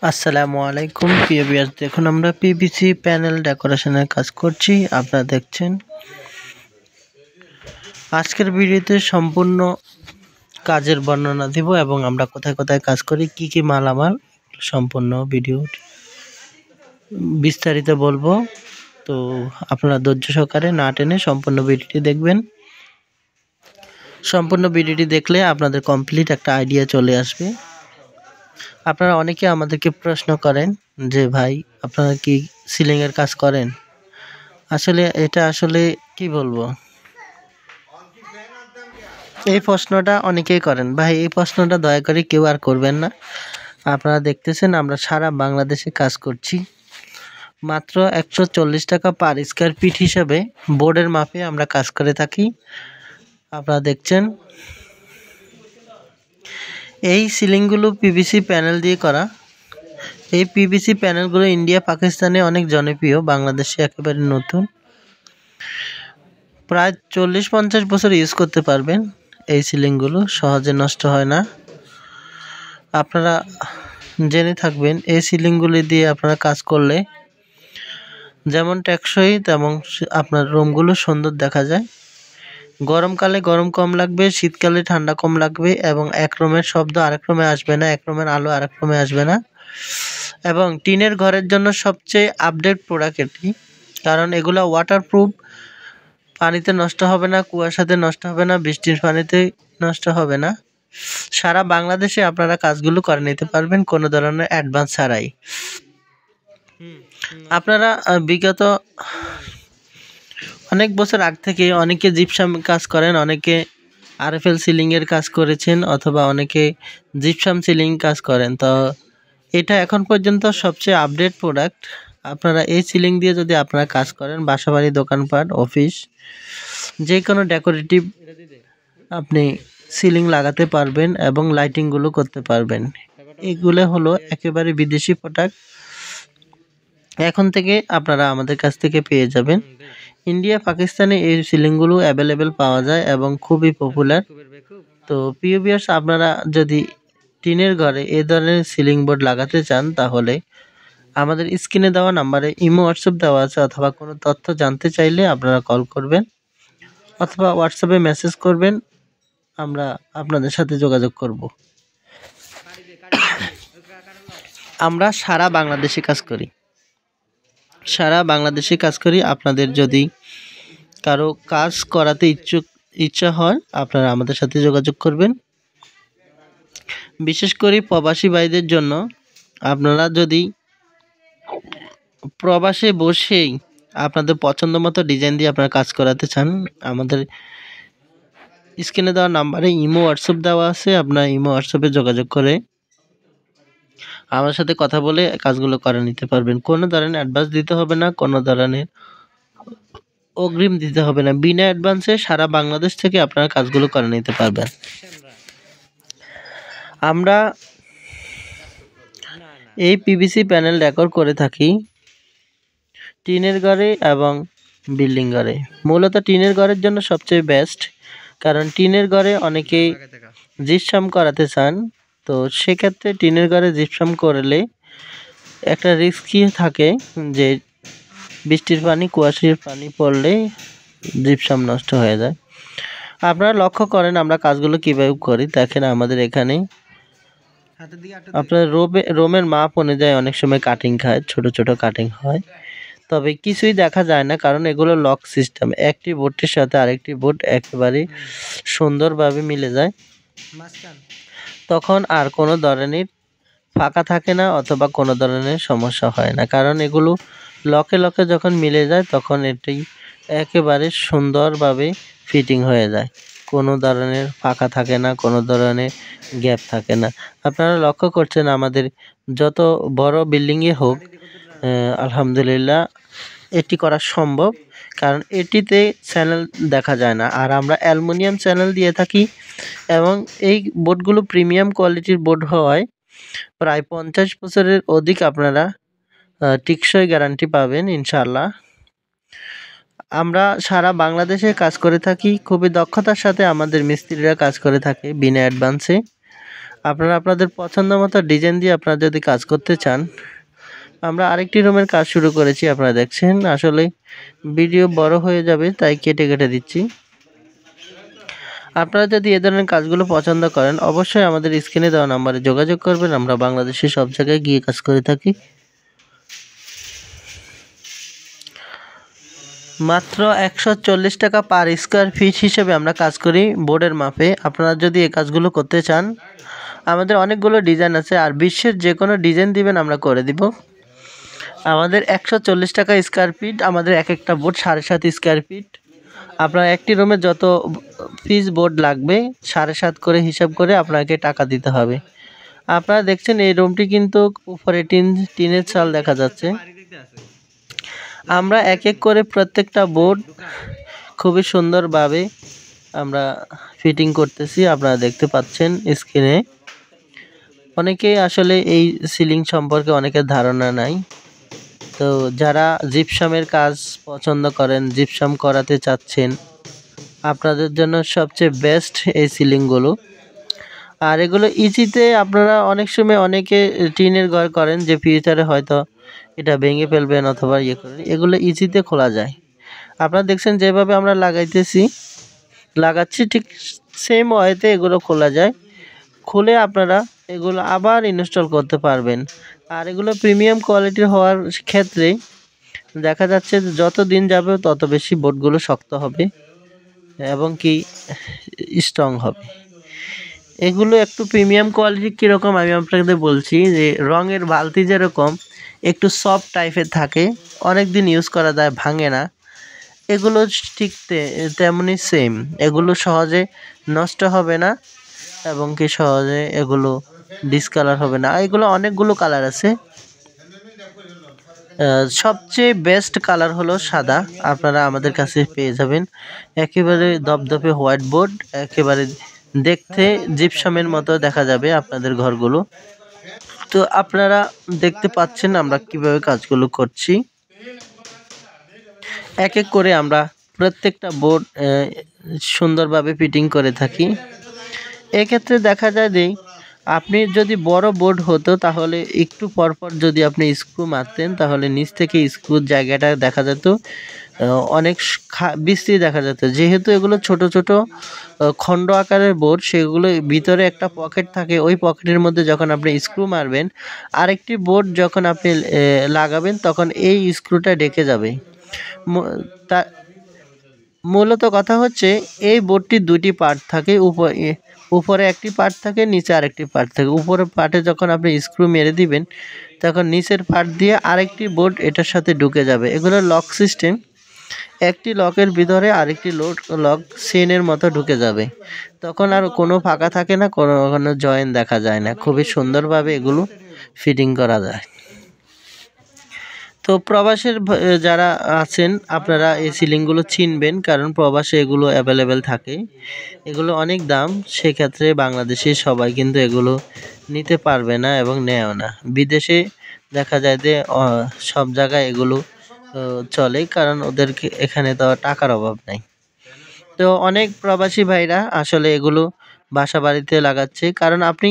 আসসালামু আলাইকুম প্রিয় ভিউয়ার্স, দেখুন আমরা পিভিসি প্যানেল ডেকোরেশনের কাজ করছি। আপনারা দেখছেন আজকের ভিডিওতে সম্পূর্ণ কাজের বর্ণনা দিব এবং আমরা কোথায় কোথায় কাজ করি, কি কি মালামাল, সম্পূর্ণ ভিডিও বিস্তারিত বলবো। তো আপনারা ধৈর্য সহকারে না টেনে সম্পূর্ণ ভিডিওটি দেখবেন। সম্পূর্ণ ভিডিওটি দেখলে আপনাদের কমপ্লিট একটা আইডিয়া চলে আসবে। আপনারা অনেকে আমাদেরকে প্রশ্ন করেন যে ভাই আপনারা কি সিলিংয়ের কাজ করেন? এটা কি বলবো, এই প্রশ্নটা অনেকেই করেন। ভাই এই প্রশ্নটা দয়া করে কেউ আর করবেন না। আপনারা দেখতেছেন আমরা সারা বাংলাদেশে কাজ করছি। মাত্র 140 টাকা পার স্কয়ার ফিট হিসাবে বোর্ডের মাপে আমরা কাজ করে থাকি। আপনারা দেখছেন এই সিলিংগুলো পিভিসি প্যানেল দিয়ে করা। এই পিভিসি প্যানেলগুলো ইন্ডিয়া পাকিস্তানে অনেক জনপ্রিয়, বাংলাদেশে একেবারে নতুন। প্রায় 40-50 বছর ইউজ করতে পারবেন। এই সিলিংগুলো সহজে নষ্ট হয় না। আপনারা জেনে থাকবেন এই সিলিংগুলি দিয়ে আপনারা কাজ করলে যেমন টেকসই তেমন আপনার রুমগুলো সুন্দর দেখা যায়। গরমকালে গরম কম লাগবে, শীতকালে ঠান্ডা কম লাগবে এবং এক রুমের শব্দ আরেক রুমে আসবে না, এক রুমের আলো আরেক রুমে আসবে না। এবং টিনের ঘরের জন্য সবচেয়ে আপডেট প্রোডাক্ট এটি, কারণ এগুলো ওয়াটারপ্রুফ, পানিতে নষ্ট হবে না, কুয়াশাতে নষ্ট হবে না, বৃষ্টির পানিতে নষ্ট হবে না। সারা বাংলাদেশে আপনারা কাজগুলো করে নিতে পারবেন কোনো ধরনের অ্যাডভান্স ছাড়াই। আপনারা বিগত অনেক বছর আগ থেকে অনেকে জিপসাম কাজ করেন, অনেকে আরএফএল সিলিংয়ের কাজ করেছেন, অথবা অনেকে জিপসাম সিলিং কাজ করেন। তো এটা এখন পর্যন্ত সবচেয়ে আপডেট প্রোডাক্ট। আপনারা এই সিলিং দিয়ে যদি আপনারা কাজ করেন, বাসাবাড়ি, দোকানপাট, অফিস, যে কোনো ডেকোরেটিভ আপনি সিলিং লাগাতে পারবেন এবং লাইটিংগুলো করতে পারবেন। এগুলো হলো একেবারে বিদেশি প্রোডাক্ট। এখন থেকে আপনারা আমাদের কাছ থেকে পেয়ে যাবেন। ইন্ডিয়া পাকিস্তানে এই সিলিংগুলো অ্যাভেলেবেল পাওয়া যায় এবং খুবই পপুলার। তো প্রিয় ভিউয়ার্স, আপনারা যদি টিনের ঘরে এই ধরনের সিলিং বোর্ড লাগাতে চান তাহলে আমাদের স্ক্রিনে দেওয়া নাম্বারে ইমো হোয়াটসঅ্যাপ দেওয়া আছে, অথবা কোনো তথ্য জানতে চাইলে আপনারা কল করবেন অথবা হোয়াটসঅ্যাপে মেসেজ করবেন, আমরা আপনাদের সাথে যোগাযোগ করব। আমরা সারা বাংলাদেশে কাজ করি, সারা বাংলাদেশে কাজ করি। আপনাদের যদি কারো কাজ করাতে ইচ্ছা হয় আপনারা আমাদের সাথে যোগাযোগ করবেন। বিশেষ করে প্রবাসী ভাইদের জন্য, আপনারা যদি প্রবাসে বসেই আপনাদের পছন্দ মতো ডিজাইন দিয়ে আপনারা কাজ করাতে চান, আমাদের স্ক্রিনে দেওয়া নাম্বারে ইমো হোয়াটসঅ্যাপ দেওয়া আছে। আপনারা ইমো হোয়াটসঅ্যাপে যোগাযোগ করে আমার সাথে কথা বলে কাজগুলো করে নিতে পারবেন। কোনো ধরনের অ্যাডভান্স দিতে হবে না, কোনো ধরনের অগ্রিম দিতে হবে না। বিনা অ্যাডভান্সে সারা বাংলাদেশ থেকে আপনারা কাজগুলো করে নিতে পারবেন। আমরা এই পিভিসি প্যানেল ডেকোর করে থাকি টিনের ঘরে এবং বিল্ডিং ঘরে। মূলত টিনের ঘরের জন্য সবচেয়ে বেস্ট, কারণ টিনের ঘরে অনেকেই জিপসাম করাতে চান। তো সেক্ষেত্রে টিনের ঘরে জিপসাম করলে একটা রিস্কি থাকে যে বৃষ্টির পানি, কুয়াশার পানি পড়লে জিপসাম নষ্ট হয়ে যায়। আপনারা লক্ষ্য করেন আমরা কাজগুলো কীভাবে করি। দেখেন আমাদের এখানে আপনার রোমের মাপ অনুযায়ী অনেক সময় কাটিং খায়, ছোট ছোট কাটিং হয়, তবে কিছুই দেখা যায় না, কারণ এগুলো লক সিস্টেম। একটি বোর্ডের সাথে আরেকটি বোর্ড একেবারে সুন্দরভাবে মিলে যায়, তখন আর কোনো ধরনের ফাঁকা থাকে না অথবা কোনো ধরনের সমস্যা হয় না, কারণ এগুলো লকে লকে যখন মিলে যায় তখন এটি একেবারে সুন্দরভাবে ফিটিং হয়ে যায়। কোনো ধরনের ফাঁকা থাকে না, কোনো ধরনের গ্যাপ থাকে না। আপনারা লক্ষ্য করছেন আমাদের যত বড় বিল্ডিংয়ে হোক, আলহামদুলিল্লাহ এটি করা সম্ভব, কারণ এটিতে চ্যানেল দেখা যায় না। আর আমরা অ্যালুমিনিয়াম চ্যানেল দিয়ে থাকি এবং এই বোর্ডগুলো প্রিমিয়াম কোয়ালিটির বোর্ড হওয়ায় প্রায় 50 বছরের অধিক আপনারা টিকসই গ্যারান্টি পাবেন ইনশাআল্লাহ। আমরা সারা বাংলাদেশে কাজ করে থাকি, খুবই দক্ষতার সাথে আমাদের মিস্ত্রিরা কাজ করে থাকে বিনা অ্যাডভান্সে। আপনারা আপনাদের পছন্দ মতো ডিজাইন দিয়ে আপনারা যদি কাজ করতে চান, আমরা আরেকটি রুমের কাজ শুরু করেছি। আপনারা দেখছেন, আসলে ভিডিও বড় হয়ে যাবে তাই কেটে কেটে দিচ্ছি। আপনারা যদি এ ধরনের কাজগুলো পছন্দ করেন, অবশ্যই আমাদের স্ক্রিনে দেওয়া নাম্বারে যোগাযোগ করবেন। আমরা বাংলাদেশের সব জায়গায় গিয়ে কাজ করে থাকি। মাত্র 140 টাকা পার স্কোয়ার ফিট হিসেবে আমরা কাজ করি বোর্ডের মাপে। আপনারা যদি এই কাজগুলো করতে চান, আমাদের অনেকগুলো ডিজাইন আছে, আর বিশ্বের যে কোনো ডিজাইন দিবেন আমরা করে দিব। আমাদের 140 টাকা স্কোয়ার ফিট, আমাদের এক একটা বোর্ড 7.5 স্কোয়ার ফিট। আপনার একটি রুমে যত পিস বোর্ড লাগবে 7.5 করে হিসাব করে আপনাকে টাকা দিতে হবে। আপনারা দেখছেন এই রুমটি কিন্তু উপরে টিনের চাল দেখা যাচ্ছে। আমরা এক এক করে প্রত্যেকটা বোর্ড খুবই সুন্দরভাবে আমরা ফিটিং করতেছি। আপনারা দেখতে পাচ্ছেন স্ক্রিনে। অনেকেই আসলে এই সিলিং সম্পর্কে অনেকের ধারণা নাই। তো যারা জিপসামের কাজ পছন্দ করেন, জিপসাম করাতে চাচ্ছেন, আপনাদের জন্য সবচেয়ে বেস্ট এই সিলিংগুলো। আর এগুলো ইজিতে আপনারা অনেক সময় অনেকে টিনের ঘর করেন যে ফিউচারে হয়তো এটা ভেঙে ফেলবেন অথবা ইয়ে করেন, এগুলো ইজিতে খোলা যায়। আপনারা দেখছেন যেভাবে আমরা লাগাচ্ছি ঠিক সেম ওয়েতে এগুলো খোলা যায়। খুলে আপনারা এগুলো আবার ইনস্টল করতে পারবেন। আর এগুলো প্রিমিয়াম কোয়ালিটির হওয়ার ক্ষেত্রে দেখা যাচ্ছে যে যত দিন যাবে তত বেশি বোর্ডগুলো শক্ত হবে এবং কি স্ট্রং হবে। এগুলো একটু প্রিমিয়াম কোয়ালিটি কীরকম আমি আপনাদের বলছি, যে রঙের বালতি যেরকম একটু সফট টাইপের থাকে, অনেক দিন ইউজ করা যায়, ভাঙে না। এগুলো ঠিক তেমনই সেম। এগুলো সহজে নষ্ট হবে না এবং কি সহজে এগুলো ডিসকালার হবে না। এগুলো অনেকগুলো কালার আছে। সবচেয়ে বেস্ট কালার হলো সাদা। আপনারা আমাদের কাছে পেয়ে যাবেন একেবারে দপদপে হোয়াইট বোর্ড, একেবারে দেখতে জিপসামের মতো দেখা যাবে আপনাদের ঘরগুলো। তো আপনারা দেখতে পাচ্ছেন আমরা কিভাবে কাজগুলো করছি। এক এক করে আমরা প্রত্যেকটা বোর্ড সুন্দরভাবে ফিটিং করে থাকি। এক্ষেত্রে দেখা যায় যে আপনি যদি বড় বোর্ড হতো তাহলে একটু পরপর যদি আপনি স্ক্রু মারতেন তাহলে নিচ থেকে স্ক্রুর জায়গাটা দেখা যেত অনেক বিশ্রী দেখা যেত। যেহেতু এগুলো ছোট ছোট খণ্ড আকারের বোর্ড, সেগুলো ভিতরে একটা পকেট থাকে, ওই পকেটের মধ্যে যখন আপনি স্ক্রু মারবেন, আরেকটি বোর্ড যখন আপনি লাগাবেন তখন এই স্ক্রুটা ঢেকে যাবে। তা মূলত কথা হচ্ছে এই বোর্ডটির দুটি পার্ট থাকে, উপরে একটি পার্ট থাকে, নিচে আরেকটি পার্ট থাকে। উপরের পার্টে যখন আপনি স্ক্রু মেরে দিবেন তখন নিচের পার্ট দিয়ে আরেকটি বোর্ড এটার সাথে ঢুকে যাবে। এগুলো লক সিস্টেম, একটি লকের ভিতরে আরেকটি লক চেনের মতো ঢুকে যাবে। তখন আর কোনো ফাঁকা থাকে না, কোনো জয়েন দেখা যায় না। খুবই সুন্দরভাবে এগুলো ফিটিং করা যায়। তো প্রবাসের যারা আছেন আপনারা এই সিলিংগুলো চিনবেন, কারণ প্রবাসে এগুলো অ্যাভেলেবেল থাকে। এগুলো অনেক দাম, সেক্ষেত্রে বাংলাদেশে সবাই কিন্তু এগুলো নিতে পারবে না এবং নেয়ও না। বিদেশে দেখা যায় যে সব জায়গায় এগুলো চলে, কারণ ওদেরকে এখানে তো টাকার অভাব নাই। তো অনেক প্রবাসী ভাইরা আসলে এগুলো বাসা বাড়িতে লাগাচ্ছে, কারণ আপনি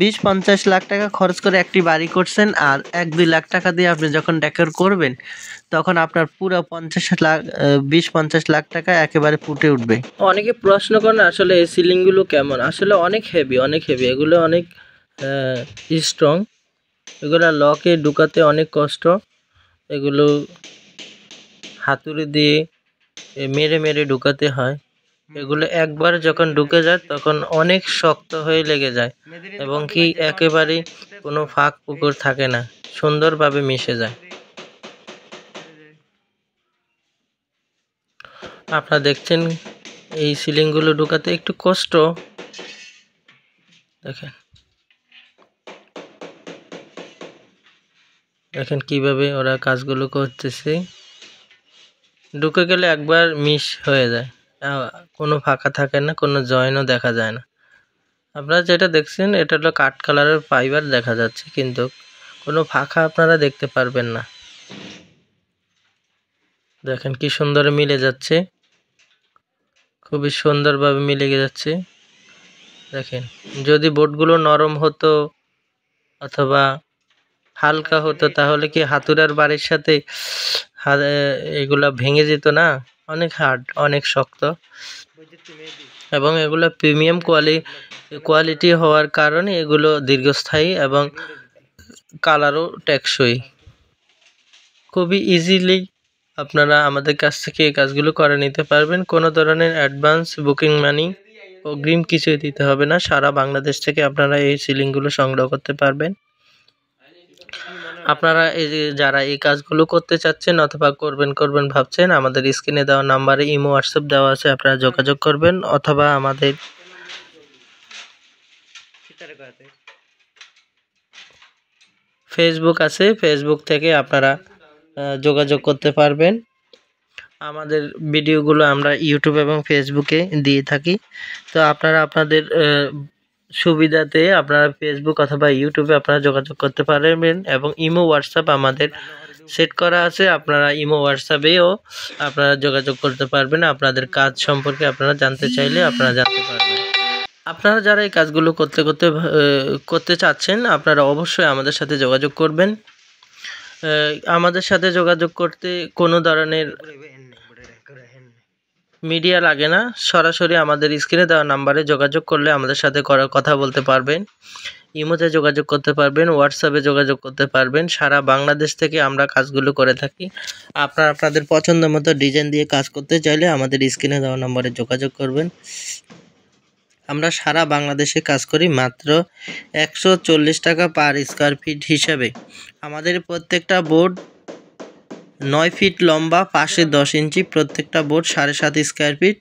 20-50 লাখ টাকা খরচ করে একটি বাড়ি করছেন, আর 1-2 লাখ টাকা দিয়ে আপনি যখন ডেকোর করবেন তখন আপনার পুরো 20-50 লাখ টাকা একেবারে ফুটে উঠবে। অনেকে প্রশ্ন করেন আসলে এই সিলিংগুলো কেমন। আসলে অনেক হেভি, এগুলো অনেক স্ট্রং। এগুলো লকে ঢুকাতে অনেক কষ্ট। এগুলো হাতুড়ি দিয়ে মেরে মেরে ঢুকাতে হয়। এগুলো একবার যখন ঢুকে যায় তখন অনেক শক্ত হয়ে লেগে যায় এবং কি একেবারে কোনো ফাঁক পুকুর থাকে না, সুন্দরভাবে মিশে যায়। আপনারা দেখছেন এই সিলিংগুলো ঢুকাতে একটু কষ্ট। দেখেন কিভাবে ওরা কাজগুলো করতেছে। ঢুকে গেলে একবার মিশ হয়ে যায়, কোনো ফাঁকা থাকে না, কোনো জয়েনও দেখা যায় না। আপনারা যেটা দেখছেন এটা হলো কাঠ কালারের ফাইবার দেখা যাচ্ছে, কিন্তু কোনো ফাঁকা আপনারা দেখতে পারবেন না। দেখেন কি সুন্দর মিলে যাচ্ছে, খুবই সুন্দরভাবে মিলে যাচ্ছে। দেখেন, যদি বোর্ডগুলো নরম হতো অথবা হালকা হতো তাহলে কি হাতুড়ার বাড়ির সাথে এগুলা ভেঙে যেত না? অনেক হার্ড, অনেক শক্ত, এবং এগুলো প্রিমিয়াম কোয়ালিটি হওয়ার কারণে এগুলো দীর্ঘস্থায়ী এবং কালারও টেকসই। খুবই ইজিলি আপনারা আমাদের কাছ থেকে এই কাজগুলো করে নিতে পারবেন। কোনো ধরনের অ্যাডভান্স বুকিং মানি অগ্রিম কিছুই দিতে হবে না। সারা বাংলাদেশ থেকে আপনারা এই সিলিংগুলো সংগ্রহ করতে পারবেন। আপনারা এই যে যারা এই কাজগুলো করতে চাচ্ছেন অথবা করবেন ভাবছেন, আমাদের স্ক্রিনে দেওয়া নাম্বারে ইমো হোয়াটসঅ্যাপ দেওয়া আছে, আপনারা যোগাযোগ করবেন, অথবা আমাদের ফেসবুক আছে, ফেসবুক থেকে আপনারা যোগাযোগ করতে পারবেন। আমাদের ভিডিওগুলো আমরা ইউটিউব এবং ফেসবুকে দিয়ে থাকি। তো আপনারা আপনাদের সুবিধাতে আপনারা ফেসবুক অথবা ইউটিউবে আপনারা যোগাযোগ করতে পারবেন, এবং ইমো হোয়াটসঅ্যাপ আমাদের সেট করা আছে। আপনারা ইমো হোয়াটসঅ্যাপেও আপনারা যোগাযোগ করতে পারবেন। আপনাদের কাজ সম্পর্কে আপনারা জানতে চাইলে আপনারা জানতে পারবেন। আপনারা যারা এই কাজগুলো করতে চাচ্ছেন, আপনারা অবশ্যই আমাদের সাথে যোগাযোগ করবেন। আমাদের সাথে যোগাযোগ করতে কোনো ধরনের মিডিয়া লাগে না, সরাসরি আমাদের স্ক্রিনে দেওয়া নাম্বারে যোগাযোগ করলে আমাদের সাথে কথা বলতে পারবেন। ইমোতে যোগাযোগ করতে পারবেন, হোয়াটসঅ্যাপে যোগাযোগ করতে পারবেন। সারা বাংলাদেশ থেকে আমরা কাজগুলো করে থাকি। আপনারা আপনাদের পছন্দ মতো ডিজাইন দিয়ে কাজ করতে চাইলে আমাদের স্ক্রিনে দেওয়া নাম্বারে যোগাযোগ করবেন। আমরা সারা বাংলাদেশে কাজ করি মাত্র 140 টাকা পার স্কোয়ার ফিট হিসাবে। আমাদের প্রত্যেকটা বোর্ড 9 ফিট লম্বা, পাশে 10 ইঞ্চি, প্রত্যেকটা বোর্ড 7.5 স্কোয়ার ফিট।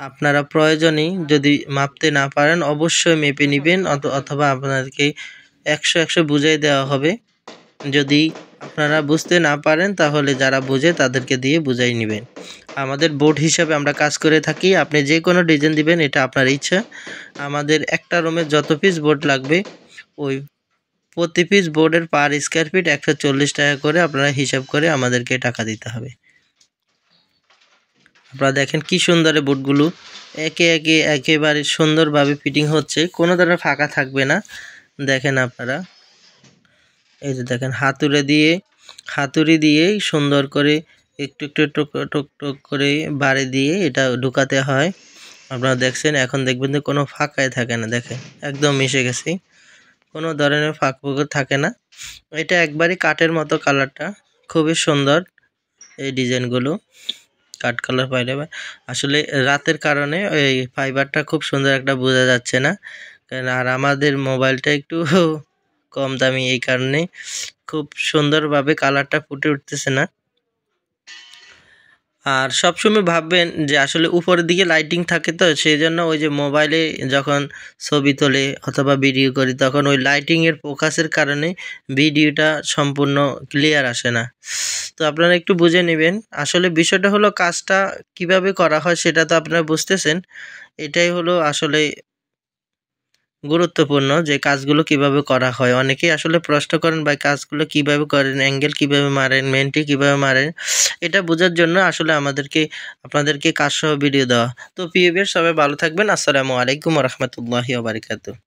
আপনারা প্রয়োজনে যদি মাপতে না পারেন অবশ্যই মেপে নেবেন, অথবা আপনাদেরকে 100 বুঝিয়ে দেওয়া হবে। যদি আপনারা বুঝতে না পারেন তাহলে যারা বোঝে তাদেরকে দিয়ে বুঝাই নেবেন। আমাদের বোর্ড হিসাবে আমরা কাজ করে থাকি। আপনি যে কোনো ডিজাইন দিবেন, এটা আপনার ইচ্ছা। আমাদের একটা রুমে যত পিস বোর্ড লাগবে, ওই প্রতি পিস বোর্ডের পার স্কোয়ার ফিট 140 টাকা করে আপনারা হিসাব করে আমাদেরকে টাকা দিতে হবে। আপনারা দেখেন কি সুন্দর বোর্ডগুলো একেবারে সুন্দরভাবে ফিটিং হচ্ছে, কোনো ধরনের ফাঁকা থাকবে না। দেখেন আপনারা, এই যে দেখেন হাতুড়ি দিয়ে সুন্দর করে একটু টুক টুক করে বাড়ি দিয়ে এটা ঢুকাতে হয়। আপনারা দেখছেন, এখন দেখবেন যে কোনো ফাঁকায় থাকে না। দেখেন একদম মিশে গেছে, কোনো ধরনের ফাঁক থাকে না। এটা একবারই কাঠের মতো, কালারটা খুবই সুন্দর। এই ডিজাইনগুলো কাঠ কালার পাইলে আসলে রাতের কারণে এই ফাইবারটা খুব সুন্দর একটা বোঝা যাচ্ছে না, কারণ আর আমাদের মোবাইলটা একটু কম দামি, এই কারণে খুব সুন্দরভাবে কালারটা ফুটে উঠতেছে না। আর সবসময় ভাববেন যে আসলে উপরের দিকে লাইটিং থাকে, তো সেই জন্য ওই যে মোবাইলে যখন ছবি তোলে অথবা ভিডিও করি তখন ওই লাইটিংয়ের ফোকাসের কারণে ভিডিওটা সম্পূর্ণ ক্লিয়ার আসে না। তো আপনারা একটু বুঝে নেবেন। আসলে বিষয়টা হলো কাজটা কিভাবে করা হয় সেটা তো আপনারা বুঝতেছেন। এটাই হলো আসলে গুরুত্বপূর্ণ, যে কাজগুলো কিভাবে করা হয়। অনেকেই আসলে প্রশ্ন করেন, ভাই কাজগুলো কিভাবে করেন, অ্যাঙ্গেল কিভাবে মারেন, মেন্টি কিভাবে মারেন। এটা বোঝার জন্য আসলে আপনাদেরকে কাজ সহ ভিডিও দেওয়া। তো প্রিয় ভিউয়ার্স, সবাই ভালো থাকবেন। আসসালামু আলাইকুম ওয়া রাহমাতুল্লাহি ওয়া বারাকাতুহু।